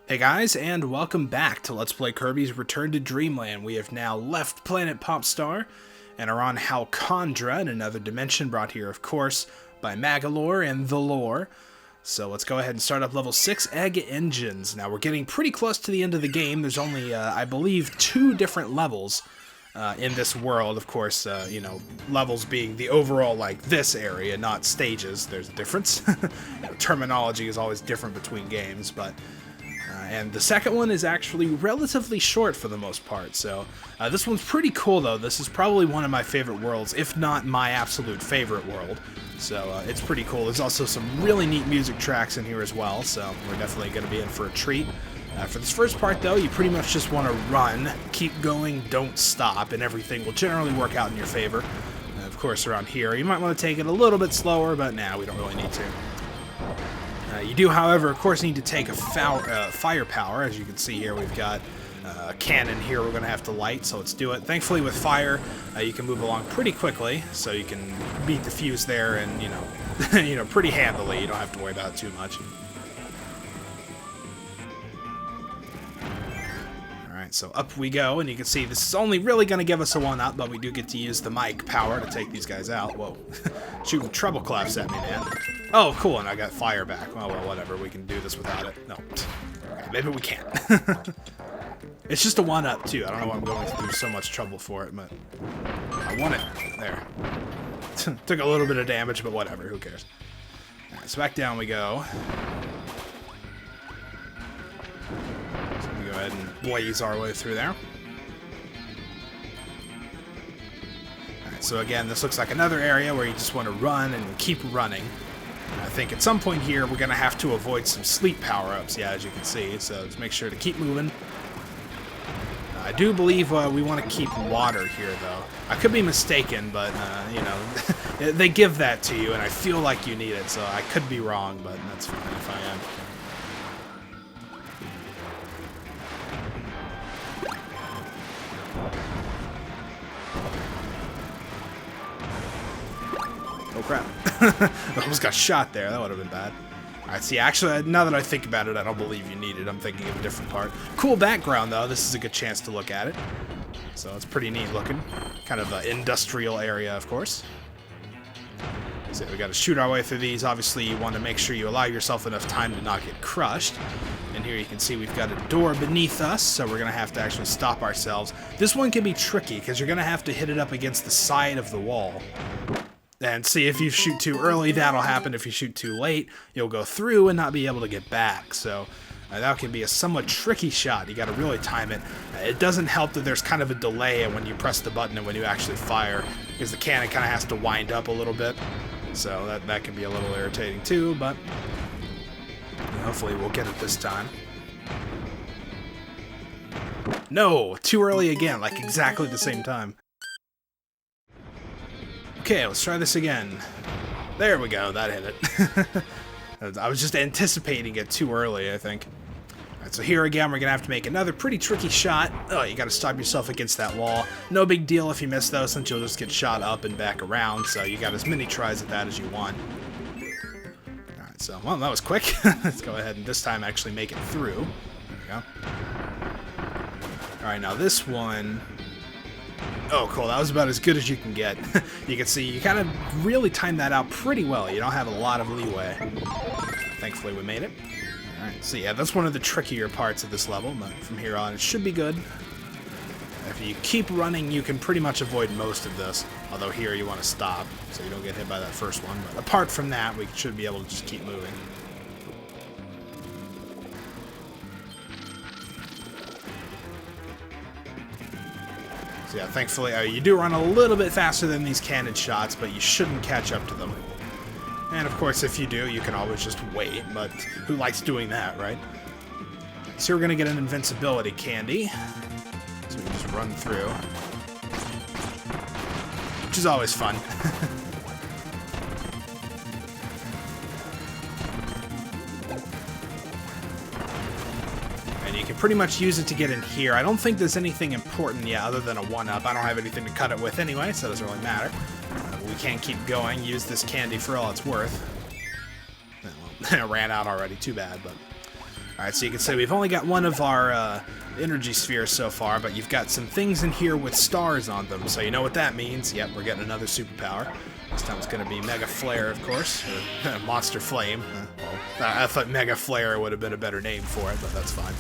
Hey guys, and welcome back to Let's Play Kirby's Return to Dreamland. We have now left Planet Popstar and are on Halcandra in another dimension, brought here, of course, by Magalore and the Lore. So let's go ahead and start up level 6 Egg Engines. Now we're getting pretty close to the end of the game. There's only, I believe, 2 different levels in this world. Of course, levels being the overall, like, this area, not stages. There's a difference. Terminology is always different between games, but... and the second one is actually relatively short for the most part, so this one's pretty cool though. This is probably one of my favorite worlds, if not my absolute favorite world, so it's pretty cool. There's also some really neat music tracks in here as well, so we're definitely going to be in for a treat. For this first part though, you pretty much just want to run, keep going, don't stop, and everything will generally work out in your favor. Of course, around here, you might want to take it a little bit slower, but nah, we don't really need to. You do, however, of course, need to take a firepower. As you can see here, we've got a cannon here we're going to have to light, so let's do it. Thankfully, with fire, you can move along pretty quickly, so you can beat the fuse there and, pretty handily. You don't have to worry about it too much. Alright, so up we go, and you can see this is only really going to give us a 1-up, but we do get to use the mic power to take these guys out. Whoa. Shooting treble claps at me, man. Oh, cool, and I got fire back. Well, whatever, we can do this without it. No. Maybe we can't. It's just a 1-up, too. I don't know why I'm going through so much trouble for it, but I want it. There. Took a little bit of damage, but whatever, who cares. Alright, so back down we go. So we go ahead and blaze our way through there. Alright, so again, this looks like another area where you just want to run and keep running. I think at some point here, we're going to have to avoid some sleep power-ups, yeah, as you can see, so just make sure to keep moving. I do believe we want to keep water here, though. I could be mistaken, but, they give that to you, and I feel like you need it, so I could be wrong, but that's fine if I am. Oh crap. I almost got shot there. That would have been bad. Alright, see, actually, now that I think about it, I don't believe you need it. I'm thinking of a different part. Cool background, though. This is a good chance to look at it. So it's pretty neat looking. Kind of an industrial area, of course. So we got to shoot our way through these. Obviously, you want to make sure you allow yourself enough time to not get crushed. And here you can see we've got a door beneath us, so we're going to have to actually stop ourselves. This one can be tricky, because you're going to have to hit it up against the side of the wall. And see, if you shoot too early, that'll happen. If you shoot too late, you'll go through and not be able to get back. So that can be a somewhat tricky shot. You got to really time it. It doesn't help that there's kind of a delay when you press the button and when you actually fire, because the cannon kind of has to wind up a little bit. So that can be a little irritating too, but hopefully we'll get it this time. No, too early again, like exactly the same time. Okay, let's try this again. There we go, that hit it. I was just anticipating it too early, I think. Alright, so here again, we're going to have to make another pretty tricky shot. Oh, you got to stop yourself against that wall. No big deal if you miss, though, since you'll just get shot up and back around, so you got as many tries at that as you want. Alright, so, well, that was quick. Let's go ahead and this time actually make it through. There we go. Alright, now this one... Oh, cool. That was about as good as you can get. You can see you kind of really timed that out pretty well. You don't have a lot of leeway. Thankfully, we made it. Alright, so yeah, that's one of the trickier parts of this level, but from here on, it should be good. If you keep running, you can pretty much avoid most of this. Although here, you want to stop, so you don't get hit by that first one. But apart from that, we should be able to just keep moving. So yeah, thankfully, you do run a little bit faster than these cannon shots, but you shouldn't catch up to them. And of course, if you do, you can always just wait, but who likes doing that, right? So we're going to get an invincibility candy. So we can just run through. Which is always fun. You can pretty much use it to get in here. I don't think there's anything important yet other than a 1-up. I don't have anything to cut it with anyway, so it doesn't really matter. We can't keep going. Use this candy for all it's worth. Well, it ran out already. Too bad, but Alright, so you can say we've only got one of our energy spheres so far, but you've got some things in here with stars on them, so you know what that means. Yep, we're getting another superpower. This time it's going to be Mega Flare, of course, or Monster Flame. Well, I thought Mega Flare would have been a better name for it, but that's fine.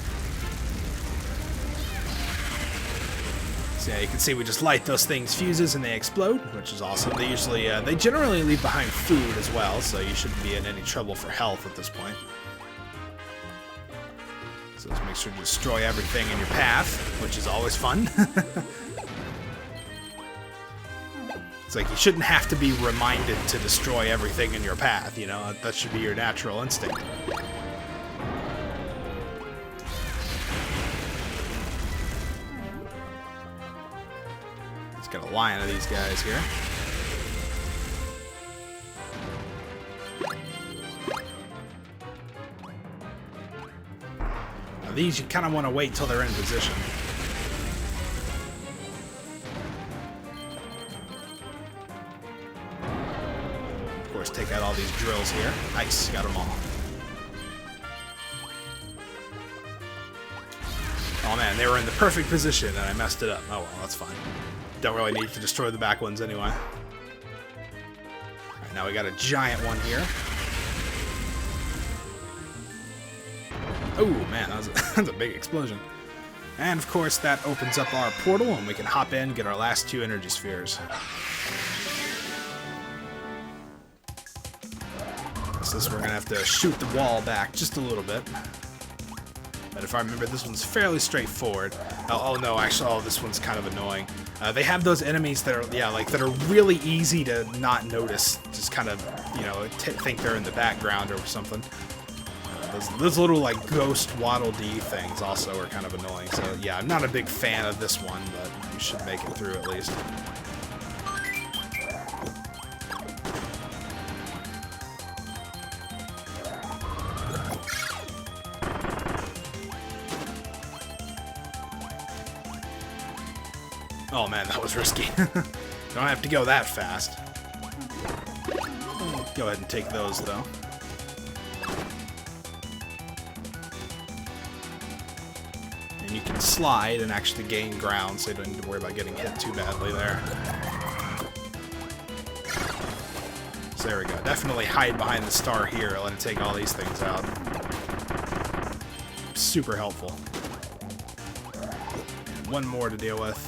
So yeah, you can see we just light those things fuses and they explode, which is awesome. They usually, they generally leave behind food as well, so you shouldn't be in any trouble for health at this point. So let's make sure to destroy everything in your path, which is always fun. It's like you shouldn't have to be reminded to destroy everything in your path, you know? That should be your natural instinct. Let's get a line of these guys here. These you kind of want to wait till they're in position. Of course, take out all these drills here. Nice, got them all. Oh man, they were in the perfect position and I messed it up. Oh well, that's fine. Don't really need to destroy the back ones anyway. Alright, now we got a giant one here. Oh man, that's a big explosion. And of course that opens up our portal and we can hop in and get our last 2 energy spheres. So this we're going to have to shoot the wall back just a little bit. But if I remember, this one's fairly straightforward. Oh no, actually, this one's kind of annoying. They have those enemies that are, yeah, like that are really easy to not notice. Just kind of, you know, think they're in the background or something. Those little, like, ghost Waddle Dee things also are kind of annoying. So, yeah, I'm not a big fan of this one, but you should make it through at least. Oh, man, that was risky. Don't have to go that fast. Go ahead and take those, though. And you can slide and actually gain ground, so you don't need to worry about getting hit too badly there. So there we go. Definitely hide behind the star here. Let it take all these things out. Super helpful. And one more to deal with.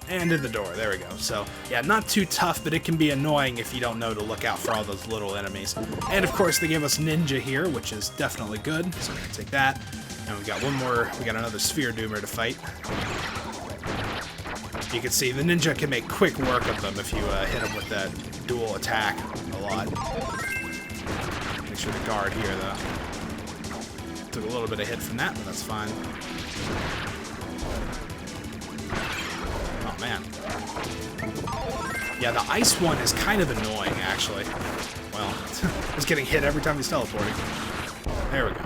And in the door. There we go. So, yeah, not too tough, but it can be annoying if you don't know to look out for all those little enemies. And, of course, they give us Ninja here, which is definitely good. So we're going to take that. And we got one more. We got another Sphere Doomer to fight. You can see the Ninja can make quick work of them if you hit them with that dual attack a lot. Make sure to guard here, though. Took a little bit of hit from that, but that's fine. Oh, man. Yeah, the ice one is kind of annoying, actually. Well, it's getting hit every time he's teleporting. There we go.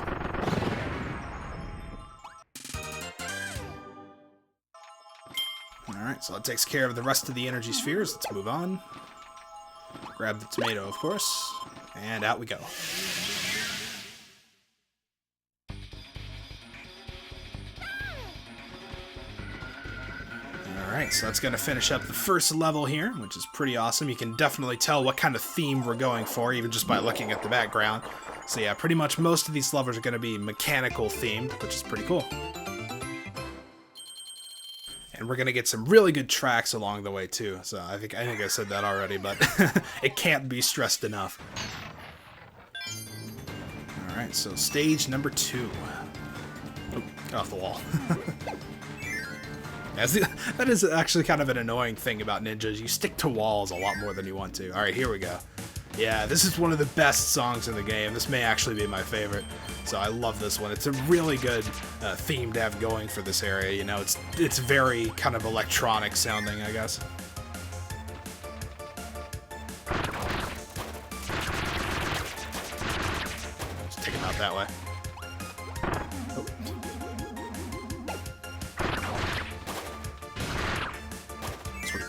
Alright, so that takes care of the rest of the energy spheres. Let's move on. Grab the tomato, of course. And out we go. Alright, so that's going to finish up the first level here, which is pretty awesome. You can definitely tell what kind of theme we're going for, even just by looking at the background. So yeah, pretty much most of these levels are going to be mechanical themed, which is pretty cool. And we're going to get some really good tracks along the way, too. So I think I said that already, but it can't be stressed enough. Alright, so stage number 2. Oh, get off the wall. That is actually kind of an annoying thing about ninjas. You stick to walls a lot more than you want to. Alright, here we go. Yeah, this is one of the best songs in the game. This may actually be my favorite. So I love this one. It's a really good theme to have going for this area. You know, it's very kind of electronic sounding, I guess. Just take him out that way. Oh. Sweet.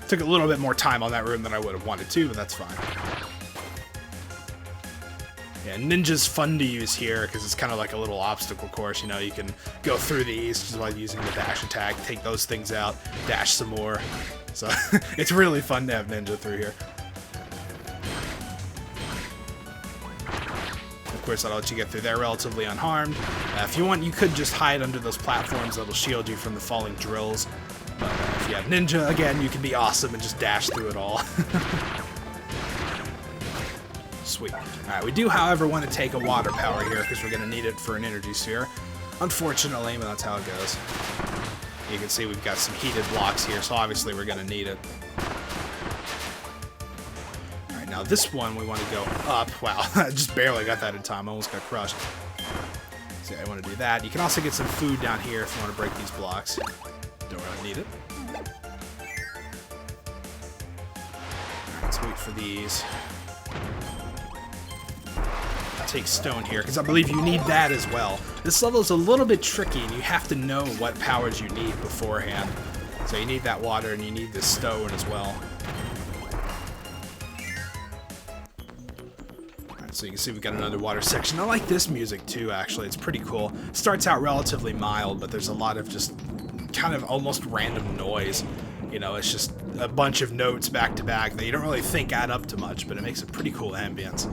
Took a little bit more time on that room than I would have wanted to, but that's fine. And Ninja's fun to use here because it's kind of like a little obstacle course. You know, you can go through these just by using the dash attack, take those things out, dash some more. So it's really fun to have Ninja through here. Of course, that'll let you get through there relatively unharmed. If you want, you could just hide under those platforms that'll shield you from the falling drills. But if you have Ninja, again, you can be awesome and just dash through it all. Sweet. Alright, we do, however, want to take a water power here because we're going to need it for an energy sphere. Unfortunately, but that's how it goes. You can see we've got some heated blocks here, so obviously we're going to need it. Alright, now this one we want to go up. Wow, I just barely got that in time. I almost got crushed. So I want to do that. You can also get some food down here if you want to break these blocks. Don't really need it. Alright, let's wait for these. Take stone here, because I believe you need that as well. This level is a little bit tricky, and you have to know what powers you need beforehand. So you need that water, and you need this stone as well. Alright, so you can see we've got another water section. I like this music too, actually. It's pretty cool. It starts out relatively mild, but there's a lot of just kind of almost random noise. You know, it's just a bunch of notes back to back that you don't really think add up to much, but it makes a pretty cool ambience.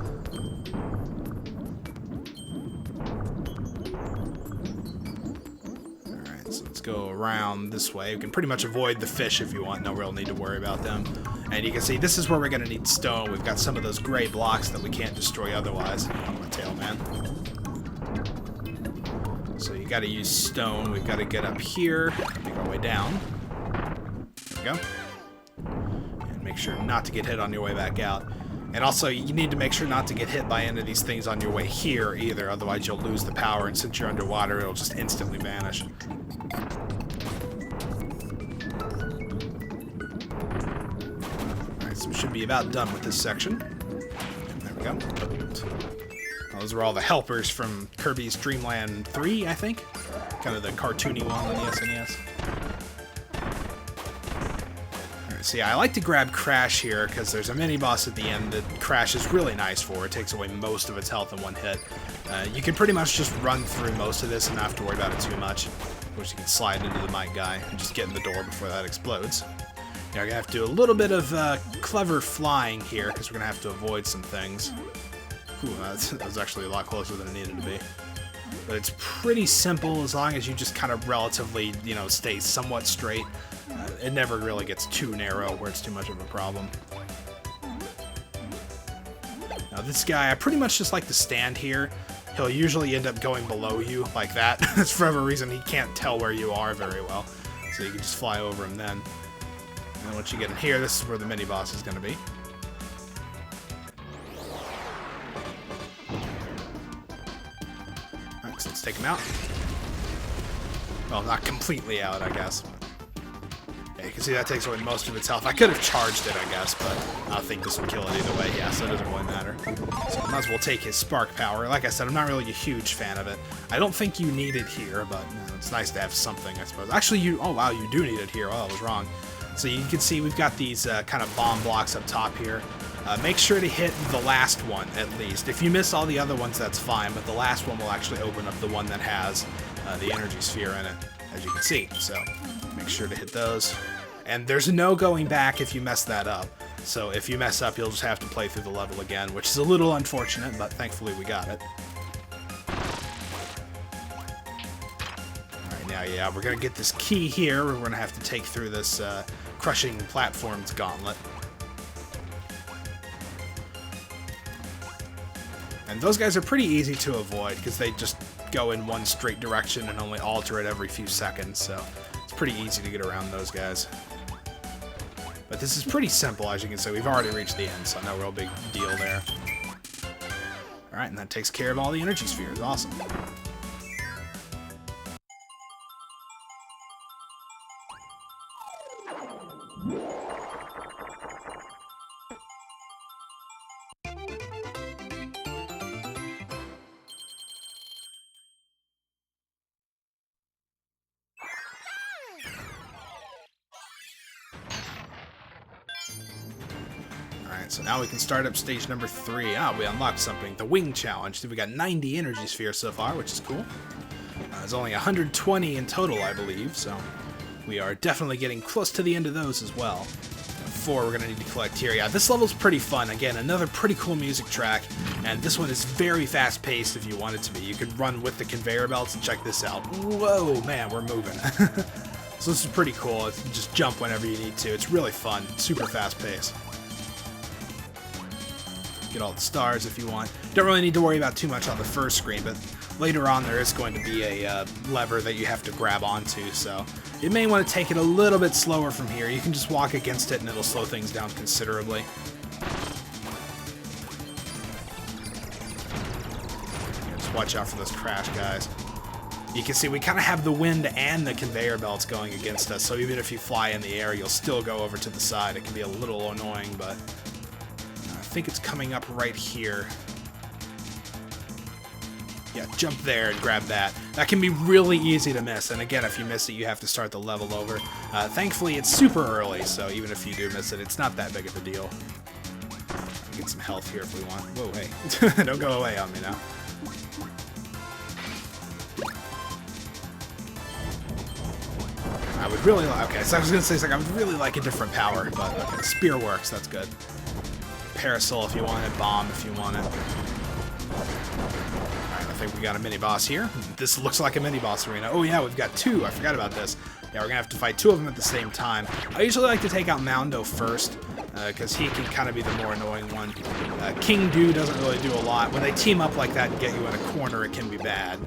Go around this way. We can pretty much avoid the fish if you want. No real need to worry about them. And you can see this is where we're going to need stone. We've got some of those gray blocks that we can't destroy otherwise. Oh, my tail, man. So you got to use stone. We've got to get up here, make our way down. There we go. And make sure not to get hit on your way back out. And also, you need to make sure not to get hit by any of these things on your way here either. Otherwise, you'll lose the power, and since you're underwater, it'll just instantly vanish. Alright, so we should be about done with this section. There we go. Those are all the helpers from Kirby's Dream Land 3, I think. Kind of the cartoony one on the SNES. See, I like to grab Crash here because there's a mini-boss at the end that Crash is really nice for. It takes away most of its health in one hit. You can pretty much just run through most of this and not have to worry about it too much. Of course, you can slide into the mic guy and just get in the door before that explodes. Now, we're going to have to do a little bit of clever flying here because we're going to have to avoid some things. Ooh, that was actually a lot closer than it needed to be. But it's pretty simple as long as you just kind of relatively, you know, stay somewhat straight. It never really gets too narrow where it's too much of a problem. Now this guy, I pretty much just like to stand here. He'll usually end up going below you like that. That's for whatever reason he can't tell where you are very well. So you can just fly over him then. And then once you get in here, this is where the mini-boss is going to be. Alright, so let's take him out. Well, not completely out, I guess. Yeah, you can see that takes away most of its health. I could have charged it, I guess, but I think this will kill it either way. Yeah, so it doesn't really matter. So I might as well take his spark power. Like I said, I'm not really a huge fan of it. I don't think you need it here, but it's nice to have something, I suppose. Actually, oh wow, you do need it here. Oh, I was wrong. So you can see we've got these kind of bomb blocks up top here. Make sure to hit the last one, at least. If you miss all the other ones, that's fine, but the last one will actually open up the one that has the energy sphere in it, as you can see. So make sure to hit those. And there's no going back if you mess that up. So if you mess up, you'll just have to play through the level again, which is a little unfortunate, but thankfully we got it. Alright, now, yeah, we're going to get this key here. We're going to have to take through this crushing platforms gauntlet. And those guys are pretty easy to avoid because they just go in one straight direction and only alter it every few seconds, so it's pretty easy to get around those guys. But this is pretty simple, as you can see. We've already reached the end, so no real big deal there. Alright, and that takes care of all the energy spheres. Awesome. so now we can start up stage number 3. Ah, we unlocked something, the Wing Challenge. So we got 90 energy spheres so far, which is cool. There's only 120 in total, I believe, so we are definitely getting close to the end of those as well. 4 we're going to need to collect here. Yeah, this level's pretty fun. Again, another pretty cool music track, and this one is very fast-paced if you want it to be. You could run with the conveyor belts and check this out. Whoa, man, we're moving. So this is pretty cool. It's just jump whenever you need to. It's really fun. Super fast-paced. Get all the stars if you want. Don't really need to worry about too much on the first screen, but later on there is going to be a lever that you have to grab onto, so you may want to take it a little bit slower from here. You can just walk against it and it'll slow things down considerably. Just watch out for those crash guys. You can see we kind of have the wind and the conveyor belts going against us, so even if you fly in the air, you'll still go over to the side. It can be a little annoying, but I think it's coming up right here. Yeah, jump there and grab that. That can be really easy to miss, and again, if you miss it, you have to start the level over. Thankfully, it's super early, so even if you do miss it, it's not that big of a deal. Get some health here if we want. Whoa, hey. Don't go away on me now. I would really like... Okay, so I was going to say, I would really like a different power, but okay, spear works, that's good. Parasol if you want it, bomb if you want it. Alright, I think we got a mini-boss here. This looks like a mini-boss arena. Oh yeah, we've got 2, I forgot about this. Yeah, we're going to have to fight 2 of them at the same time. I usually like to take out Moundo first, because he can kind of be the more annoying one. King Do doesn't really do a lot. When they team up like that and get you in a corner, it can be bad.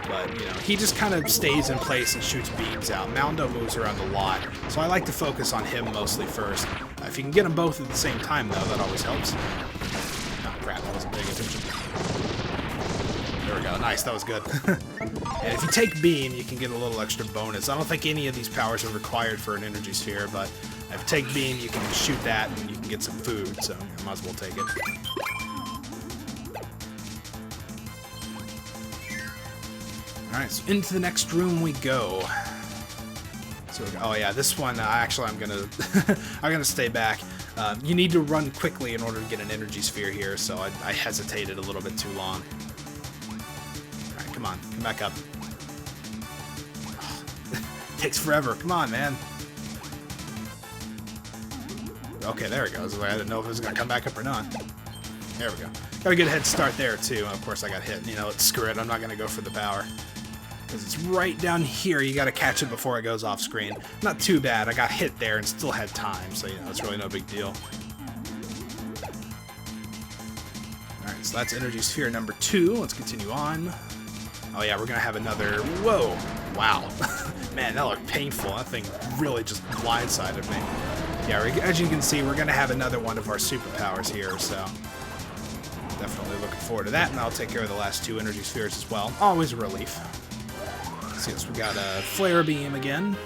But, you know, he just kind of stays in place and shoots beams out. Moundo moves around a lot, so I like to focus on him mostly first. If you can get them both at the same time, though, that always helps. Oh, crap, I wasn't paying attention. There we go. Nice, that was good. And if you take beam, you can get a little extra bonus. I don't think any of these powers are required for an energy sphere, but if you take beam, you can shoot that and you can get some food, so I might as well take it. Alright, so into the next room we go. So, oh yeah, this one, actually I'm gonna I'm gonna stay back. You need to run quickly in order to get an energy sphere here, so I hesitated a little bit too long. Alright, come on, come back up. Takes forever, come on, man. Okay, there it goes. I didn't know if it was gonna come back up or not. There we go. Got a good head start there, too. Of course, I got hit. You know, screw it. I'm not gonna go for the power. Because it's right down here. You gotta catch it before it goes off screen. Not too bad. I got hit there and still had time, so, you know, it's really no big deal. Alright, so that's energy sphere number 2. Let's continue on. Oh, yeah, we're gonna have another... Whoa! Wow. Man, that looked painful. That thing really just blindsided me. Yeah, as you can see, we're going to have another one of our superpowers here, so definitely looking forward to that, and I'll take care of the last 2 energy spheres as well. Always a relief. Let's see, so we got a flare beam again.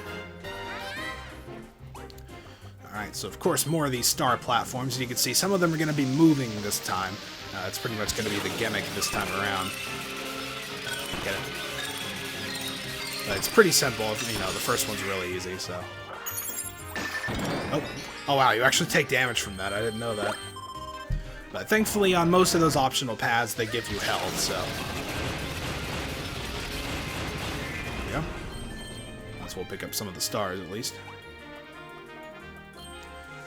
Alright, so of course more of these star platforms, and you can see some of them are going to be moving this time. It's pretty much going to be the gimmick this time around. Get it? But it's pretty simple, you know, the first one's really easy, so... Oh wow, you actually take damage from that. I didn't know that. But thankfully, on most of those optional paths, they give you health, so... There we go. Might as well pick up some of the stars, at least.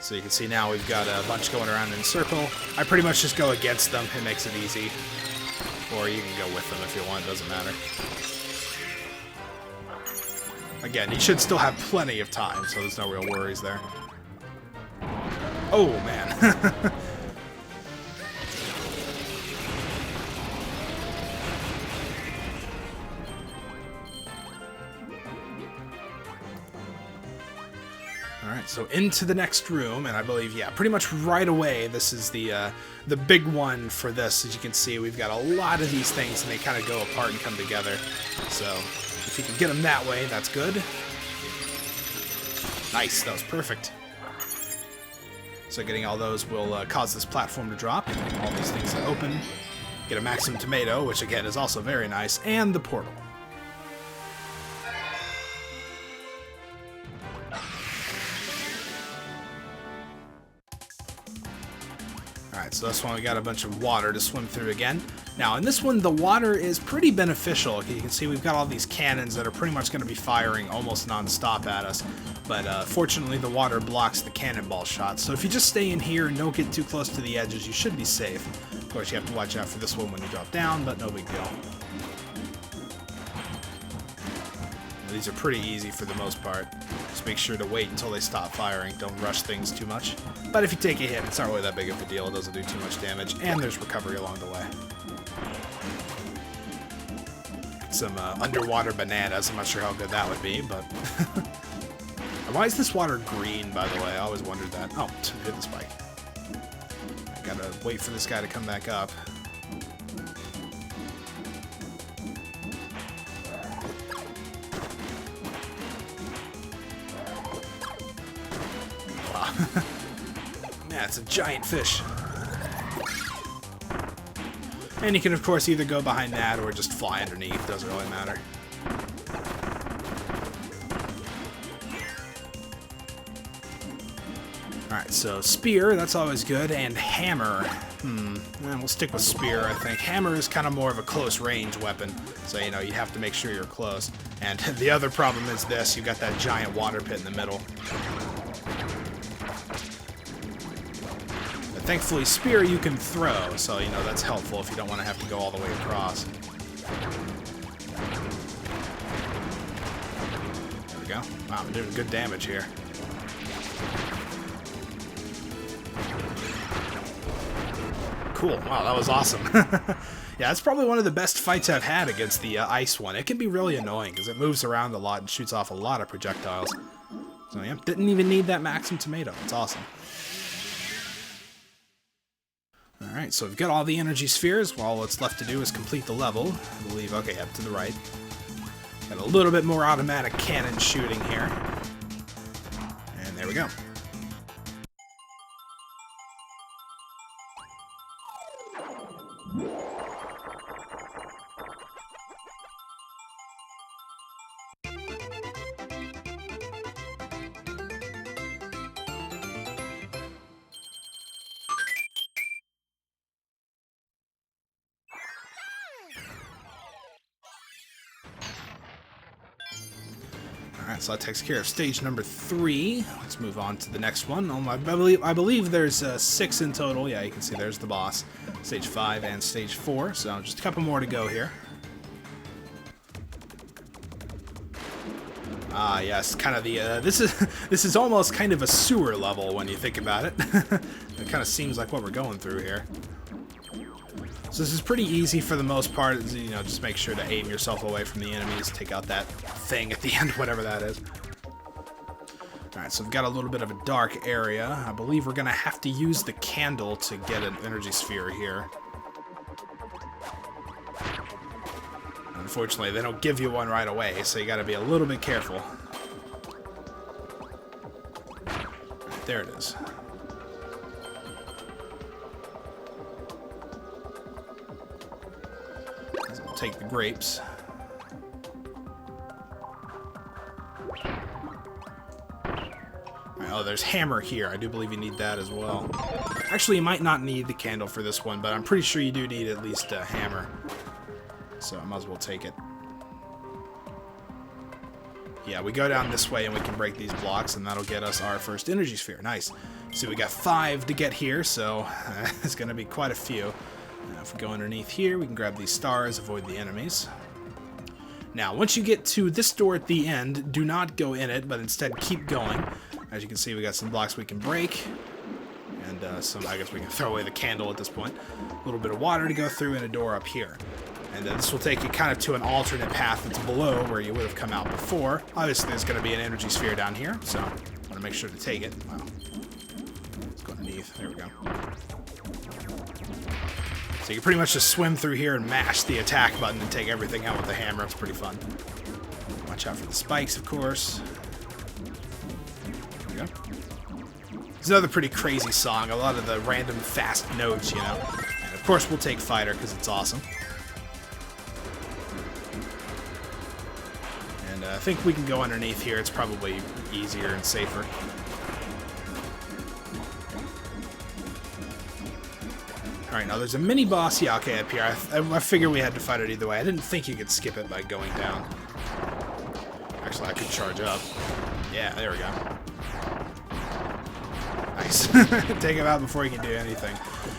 So you can see now we've got a bunch going around in a circle. I pretty much just go against them. It makes it easy. Or you can go with them if you want. It doesn't matter. Again, you should still have plenty of time, so there's no real worries there. Oh, man. Alright, so into the next room, and I believe, yeah, pretty much right away, this is the big one for this. As you can see, we've got a lot of these things, and they kind of go apart and come together. So, if you can get them that way, that's good. Nice, that was perfect. So getting all those will cause this platform to drop, all these things to open, get a maximum tomato, which again is also very nice, and the portal. so that's why we got a bunch of water to swim through again. Now, in this one, the water is pretty beneficial. You can see we've got all these cannons that are pretty much going to be firing almost non-stop at us. But fortunately, the water blocks the cannonball shots. So if you just stay in here and don't get too close to the edges, you should be safe. Of course, you have to watch out for this one when you drop down, but no big deal. These are pretty easy for the most part. Just make sure to wait until they stop firing. Don't rush things too much. But if you take a hit, it's not really that big of a deal. It doesn't do too much damage. And there's recovery along the way. Some underwater bananas. I'm not sure how good that would be, but... Why is this water green, by the way? I always wondered that. Oh, hit the spike. I gotta wait for this guy to come back up. Wow. Yeah, it's a giant fish. And you can, of course, either go behind that or just fly underneath. Doesn't really matter. Alright, so spear, that's always good, and hammer. We'll stick with spear, I think. Hammer is kind of more of a close-range weapon, so, you know, you have to make sure you're close. And the other problem is this, you've got that giant water pit in the middle. But thankfully, spear you can throw, so, you know, that's helpful if you don't want to have to go all the way across. There we go. Wow, I'm doing good damage here. Cool. Wow, that was awesome. Yeah, that's probably one of the best fights I've had against the ice one. It can be really annoying because it moves around a lot and shoots off a lot of projectiles. So yeah, didn't even need that Maxim tomato. It's awesome. Alright, so we've got all the energy spheres. Well, all what's left to do is complete the level. I believe, okay, up to the right. Got a little bit more automatic cannon shooting here. And there we go. Alright, so that takes care of stage number 3. Let's move on to the next one. I believe there's 6 in total. Yeah, you can see there's the boss. Stage 5 and stage 4, so just a couple more to go here. Yes, kind of the, this is almost kind of a sewer level when you think about it. It kind of seems like what we're going through here. So this is pretty easy for the most part. You know, just make sure to aim yourself away from the enemies. Take out that thing at the end, whatever that is. Alright, so we've got a little bit of a dark area. I believe we're going to have to use the candle to get an energy sphere here. Unfortunately, they don't give you one right away, so you got to be a little bit careful. Right, there it is. Take the grapes. Oh, there's hammer here. I do believe you need that as well. Actually, you might not need the candle for this one, but I'm pretty sure you do need at least a hammer. So I might as well take it. Yeah, we go down this way and we can break these blocks, and that'll get us our first energy sphere. Nice. So we got 5 to get here, so it's going to be quite a few. If we go underneath here, we can grab these stars, avoid the enemies. Now, once you get to this door at the end, do not go in it, but instead keep going. As you can see, we got some blocks we can break, and some, I guess we can throw away the candle at this point. A little bit of water to go through, and a door up here. And this will take you kind of to an alternate path that's below where you would have come out before. Obviously, there's going to be an energy sphere down here, so I want to make sure to take it. Wow. Let's go underneath. There we go. So you can pretty much just swim through here and mash the attack button and take everything out with the hammer. It's pretty fun. Watch out for the spikes, of course. There we go. It's another pretty crazy song. A lot of the random fast notes, you know. And of course we'll take Fighter because it's awesome. And I think we can go underneath here. It's probably easier and safer. Alright, now there's a mini-boss, yeah, okay, up here. I figured we had to fight it either way. I didn't think you could skip it by going down. Actually, I could charge up. Yeah, there we go. Nice. Take him out before he can do anything.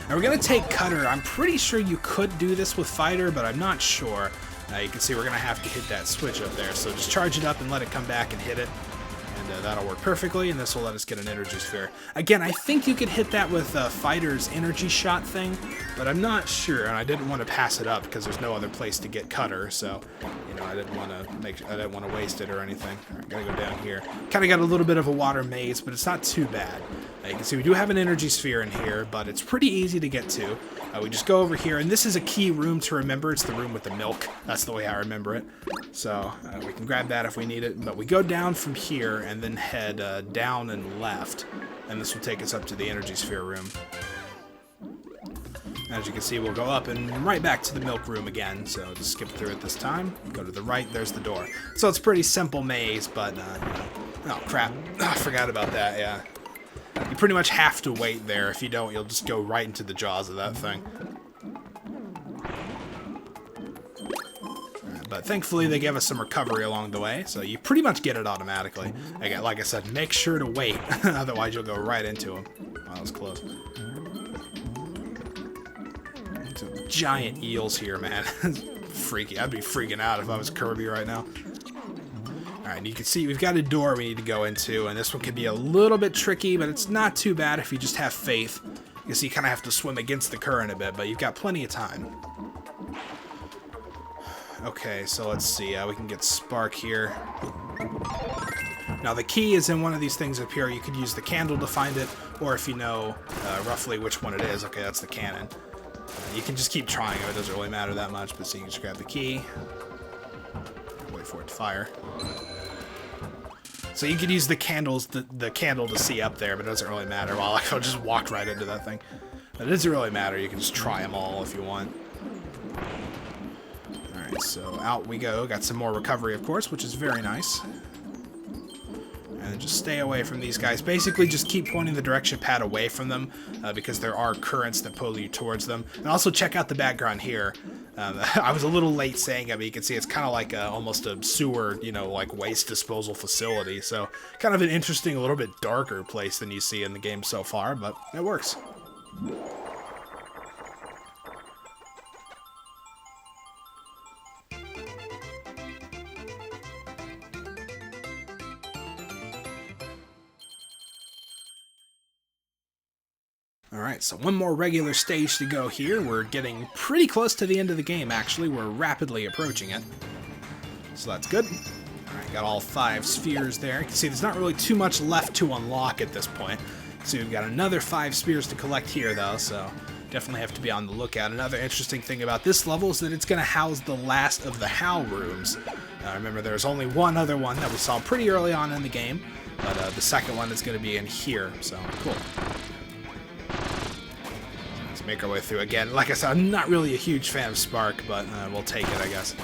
Now we're going to take Cutter. I'm pretty sure you could do this with Fighter, but I'm not sure. You can see we're going to have to hit that switch up there. So just charge it up and let it come back and hit it. And that'll work perfectly, and this will let us get an energy sphere. Again, I think you could hit that with Fighter's energy shot thing, but I'm not sure, and I didn't want to pass it up because there's no other place to get Cutter, so you know I didn't want to waste it or anything. All right, gotta go down here. Kind of got a little bit of a water maze, but it's not too bad. You can see we do have an energy sphere in here, but it's pretty easy to get to. We just go over here, and this is a key room to remember. It's the room with the milk. That's the way I remember it. So we can grab that if we need it. But we go down from here and then head down and left. And this will take us up to the energy sphere room. As you can see, we'll go up and right back to the milk room again. So just skip through it this time. Go to the right, there's the door. So it's a pretty simple maze, but, oh crap. I forgot about that, yeah. You pretty much have to wait there. If you don't, you'll just go right into the jaws of that thing. But thankfully, they gave us some recovery along the way, so you pretty much get it automatically. Again, like I said, make sure to wait, otherwise you'll go right into them. Oh, that was close. Some giant eels here, man. Freaky. I'd be freaking out if I was Kirby right now. Alright, you can see we've got a door we need to go into, and this one can be a little bit tricky, but it's not too bad if you just have faith. You can see you kind of have to swim against the current a bit, but you've got plenty of time. Okay, so let's see. We can get Spark here. Now, the key is in one of these things up here. You could use the candle to find it, or if you know roughly which one it is. Okay, that's the cannon. You can just keep trying. It doesn't really matter that much, but so you can just grab the key. Wait for it to fire. So you could use the candles, the candle to see up there, but it doesn't really matter. Well, I'll just walk right into that thing. But it doesn't really matter. You can just try them all if you want. Alright, so out we go. Got some more recovery, of course, which is very nice. And just stay away from these guys. Basically, just keep pointing the direction pad away from them, because there are currents that pull you towards them. And also check out the background here. I was a little late saying it, but you can see it's kind of like almost a sewer, you know, like waste disposal facility. So kind of an interesting, a little bit darker place than you see in the game so far, but it works. Alright, so one more regular stage to go here. We're getting pretty close to the end of the game, actually. We're rapidly approaching it. So that's good. Alright, got all 5 spheres there. You can see there's not really too much left to unlock at this point. So we've got another 5 spheres to collect here, though, so definitely have to be on the lookout. Another interesting thing about this level is that it's going to house the last of the HAL rooms. Remember, there's only one other one that we saw pretty early on in the game, but the second one is going to be in here, so cool. Make our way through again. Like I said, I'm not really a huge fan of Spark, but we'll take it, I guess.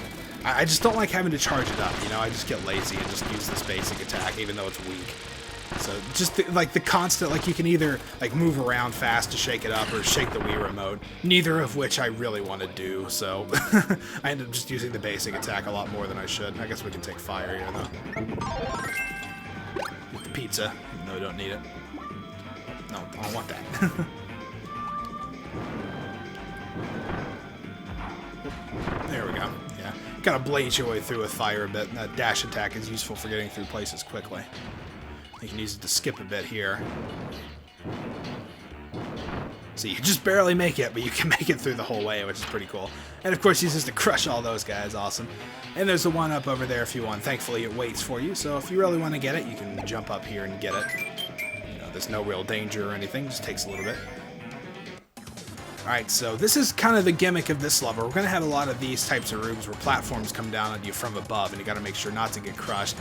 I just don't like having to charge it up, you know? I just get lazy and just use this basic attack, even though it's weak. So just like the constant, like you can either like move around fast to shake it up or shake the Wii remote, neither of which I really want to do, so I end up just using the basic attack a lot more than I should. I guess we can take fire here, though. Get the pizza, even though we don't need it. No, I don't want that. There we go. Yeah. Kind of blaze your way through with fire a bit. That dash attack is useful for getting through places quickly. You can use it to skip a bit here. So you just barely make it, but you can make it through the whole way, which is pretty cool. And of course, uses to crush all those guys. Awesome. And there's a one up over there if you want. Thankfully, it waits for you. So if you really want to get it, you can jump up here and get it. You know, there's no real danger or anything. It just takes a little bit. Alright, so this is kind of the gimmick of this level. We're going to have a lot of these types of rooms where platforms come down on you from above, and you got to make sure not to get crushed.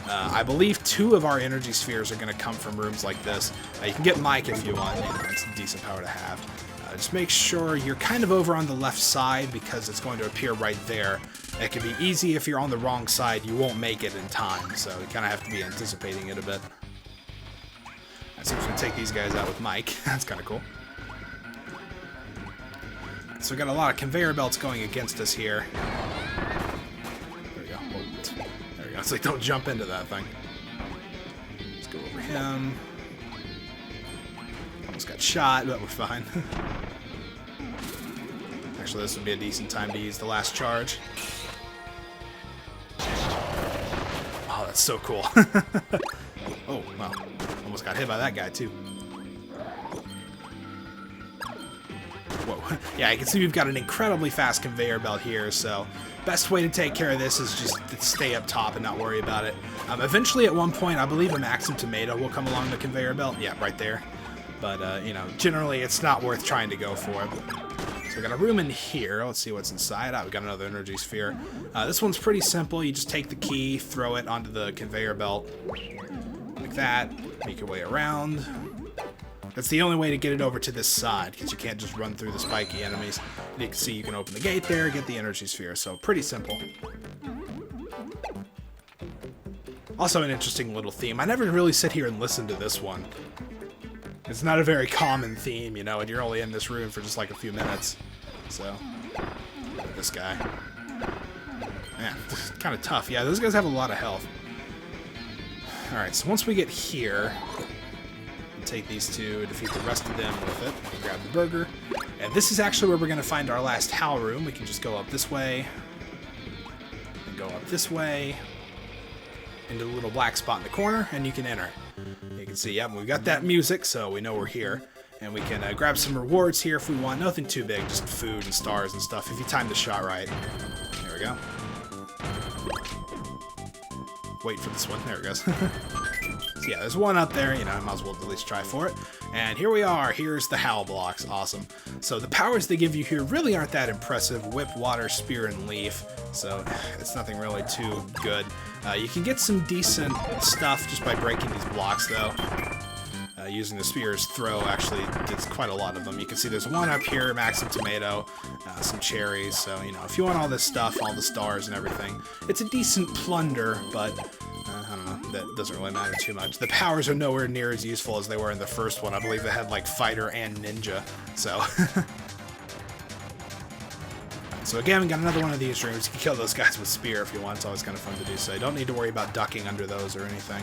I believe 2 of our energy spheres are going to come from rooms like this. You can get Mike if you want. You know, it's a decent power to have. Just make sure you're kind of over on the left side because it's going to appear right there. It can be easy if you're on the wrong side. You won't make it in time, so you kind of have to be anticipating it a bit. So I'm just going to take these guys out with Mike. That's kind of cool. So we got a lot of conveyor belts going against us here. There we go. Oh, there we go. It's like, don't jump into that thing. Let's go over him. Almost got shot, but we're fine. Actually, this would be a decent time to use the last charge. Oh, that's so cool. Oh, well. Almost got hit by that guy, too. Whoa. Yeah, you can see we've got an incredibly fast conveyor belt here, so best way to take care of this is just to stay up top and not worry about it. Eventually, at one point, I believe a Maxim tomato will come along the conveyor belt. Yeah, right there. But, you know, generally, it's not worth trying to go for it. So we got a room in here. Let's see what's inside. We got another energy sphere. This one's pretty simple. You just take the key, throw it onto the conveyor belt. Like that. Make your way around. That's the only way to get it over to this side, because you can't just run through the spiky enemies. And you can see you can open the gate there, get the energy sphere, so pretty simple. Also an interesting little theme. I never really sit here and listen to this one. It's not a very common theme, you know, and you're only in this room for just like a few minutes. So, this guy. Man, kind of tough. Yeah, those guys have a lot of health. Alright, so once we get here, take these two, defeat the rest of them with it. Grab the burger. And this is actually where we're going to find our last Hal room. We can just go up this way. And go up this way. Into the little black spot in the corner, and you can enter. You can see, yep, we've got that music, so we know we're here. And we can grab some rewards here if we want. Nothing too big, just food and stars and stuff if you time the shot right. There we go. Wait for this one. There it goes. So yeah, there's one up there, you know, I might as well at least try for it. And here we are, here's the Hal blocks, awesome. So the powers they give you here really aren't that impressive. Whip, water, spear, and leaf. So it's nothing really too good. You can get some decent stuff just by breaking these blocks though. Using the spear's throw actually did quite a lot of them. You can see there's one up here, Maxim tomato, some cherries. So, you know, if you want all this stuff, all the stars and everything, it's a decent plunder, but I don't know, that doesn't really matter too much. The powers are nowhere near as useful as they were in the first one. I believe they had like fighter and ninja, so. So again, we got another one of these rooms. You can kill those guys with spear if you want. It's always kind of fun to do so. You don't need to worry about ducking under those or anything.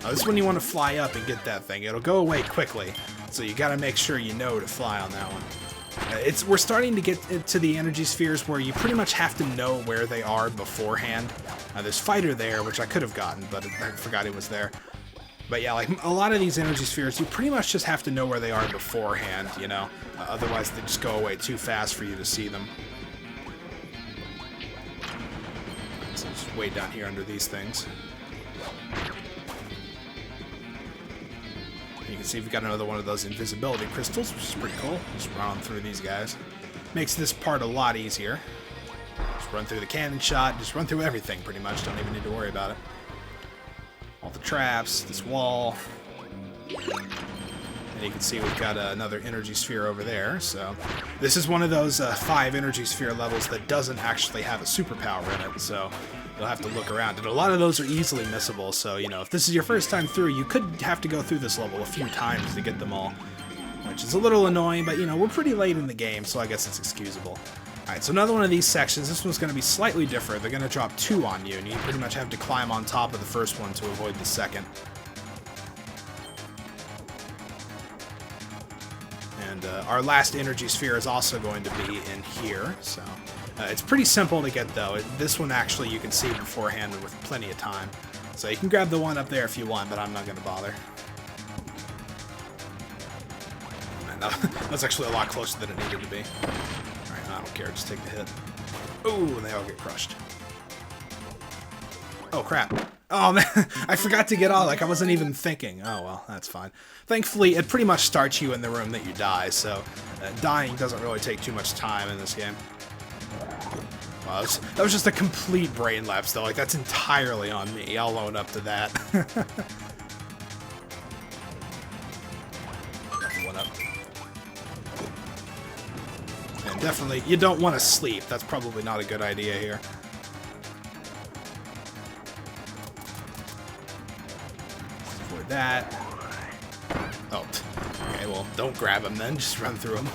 This is when you want to fly up and get that thing. It'll go away quickly, so you got to make sure you know to fly on that one. We're starting to get to the energy spheres where you pretty much have to know where they are beforehand. There's fighter there, which I could have gotten, but I forgot it was there. But yeah, like a lot of these energy spheres, you pretty much just have to know where they are beforehand, you know? Otherwise, they just go away too fast for you to see them. So just way down here under these things. You can see we've got another one of those invisibility crystals, which is pretty cool. Just run on through these guys. Makes this part a lot easier. Just run through the cannon shot, just run through everything pretty much. Don't even need to worry about it. All the traps, this wall. And you can see we've got another energy sphere over there. So this is one of those 5 energy sphere levels that doesn't actually have a superpower in it. So you'll have to look around. And a lot of those are easily missable. So, you know, if this is your first time through, you could have to go through this level a few times to get them all. Which is a little annoying, but, you know, we're pretty late in the game, so I guess it's excusable. Alright, so another one of these sections. This one's going to be slightly different. They're going to drop 2 on you, and you pretty much have to climb on top of the first one to avoid the second. And our last energy sphere is also going to be in here, so it's pretty simple to get, though. This one, actually, you can see beforehand with plenty of time. So you can grab the one up there if you want, but I'm not going to bother. And, that's actually a lot closer than it needed to be. Alright, I don't care. Just take the hit. Ooh, and they all get crushed. Oh, crap. Oh, man, I forgot to get all, like, I wasn't even thinking. Oh, well, that's fine. Thankfully, it pretty much starts you in the room that you die, so dying doesn't really take too much time in this game. Wow, that was just a complete brain lapse, though. Like, that's entirely on me. I'll own up to that. One up. And definitely, you don't want to sleep. That's probably not a good idea here. Avoid that. Oh, okay, well, don't grab him then. Just run through him.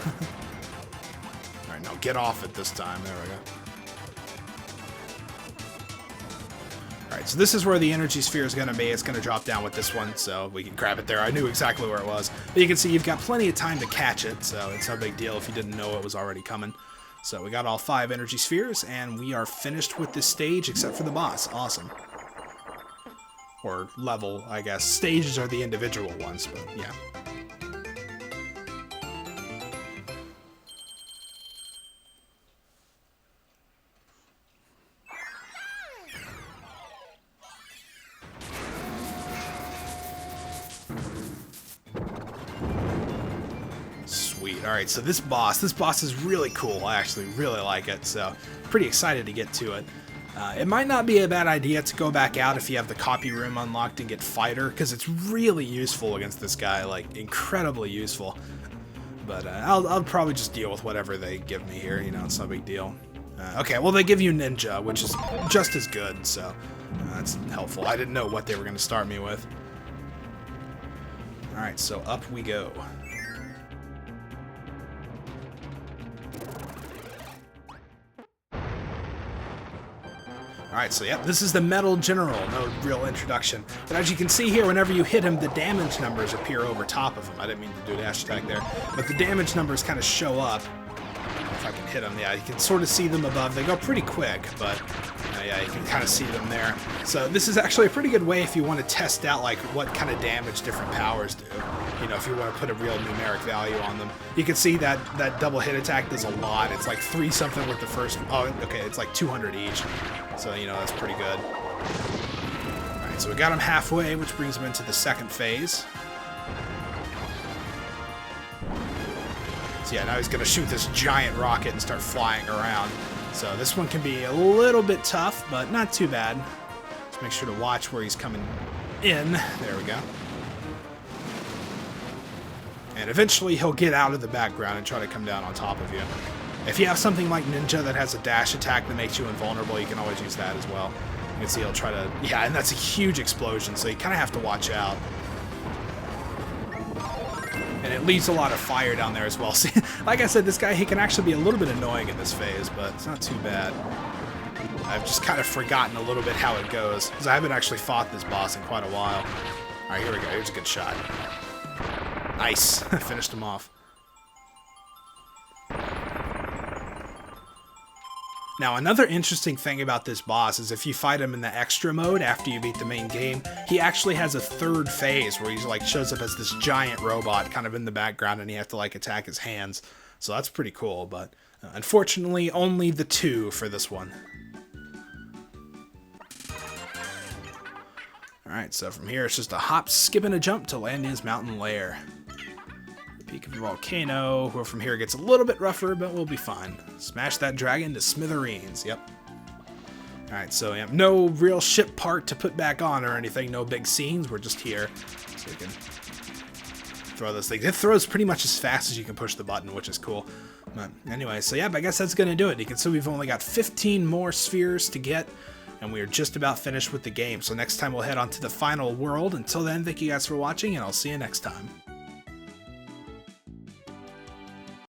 now get off it this time. There we go. Alright, so this is where the energy sphere is going to be. It's going to drop down with this one, so we can grab it there. I knew exactly where it was. But you can see you've got plenty of time to catch it, so it's no big deal if you didn't know it was already coming. So we got all 5 energy spheres, and we are finished with this stage except for the boss. Awesome. Or level, I guess. Stages are the individual ones, but yeah. Sweet. Alright, so this boss is really cool. I actually really like it, so pretty excited to get to it. It might not be a bad idea to go back out if you have the copy room unlocked and get Fighter, because it's really useful against this guy, like, incredibly useful. But I'll probably just deal with whatever they give me here, you know, it's no big deal. Okay, well, they give you Ninja, which is just as good, so that's helpful. I didn't know what they were going to start me with. Alright, so up we go. Alright, so yeah, this is the Metal General, no real introduction. But as you can see here, whenever you hit him, the damage numbers appear over top of him. I didn't mean to do a dash attack there. But the damage numbers kind of show up. If I can hit them, yeah, you can sort of see them above. They go pretty quick, but yeah, you can kind of see them there. So this is actually a pretty good way if you want to test out like what kind of damage different powers do. You know, if you want to put a real numeric value on them. You can see that double hit attack does a lot. It's like 3 something with the first, oh, okay, it's like 200 each. So, you know, that's pretty good. Alright, so we got him halfway, which brings him into the second phase. So yeah, now he's going to shoot this giant rocket and start flying around. So this one can be a little bit tough, but not too bad. Just make sure to watch where he's coming in. There we go. And eventually he'll get out of the background and try to come down on top of you. If you have something like Ninja that has a dash attack that makes you invulnerable, you can always use that as well. You can see he'll try to... Yeah, and that's a huge explosion, so you kind of have to watch out. And it leaves a lot of fire down there as well. See, like I said, this guy, he can actually be a little bit annoying in this phase, but it's not too bad. I've just kind of forgotten a little bit how it goes, because I haven't actually fought this boss in quite a while. Alright, here we go. Here's a good shot. Nice. Finished him off. Now, another interesting thing about this boss is if you fight him in the extra mode after you beat the main game, he actually has a third phase where he's like shows up as this giant robot kind of in the background and you have to like attack his hands. So that's pretty cool, but unfortunately only the 2 for this one. Alright, so from here it's just a hop, skip, and a jump to land in his mountain lair. Peak of the volcano, where from here gets a little bit rougher, but we'll be fine. Smash that dragon to smithereens, yep. Alright, so yeah, no real ship part to put back on or anything, no big scenes, we're just here. So we can throw this thing. It throws pretty much as fast as you can push the button, which is cool. But anyway, so yeah, I guess that's going to do it. You can see we've only got 15 more spheres to get, and we are just about finished with the game. So next time we'll head on to the final world. Until then, thank you guys for watching, and I'll see you next time.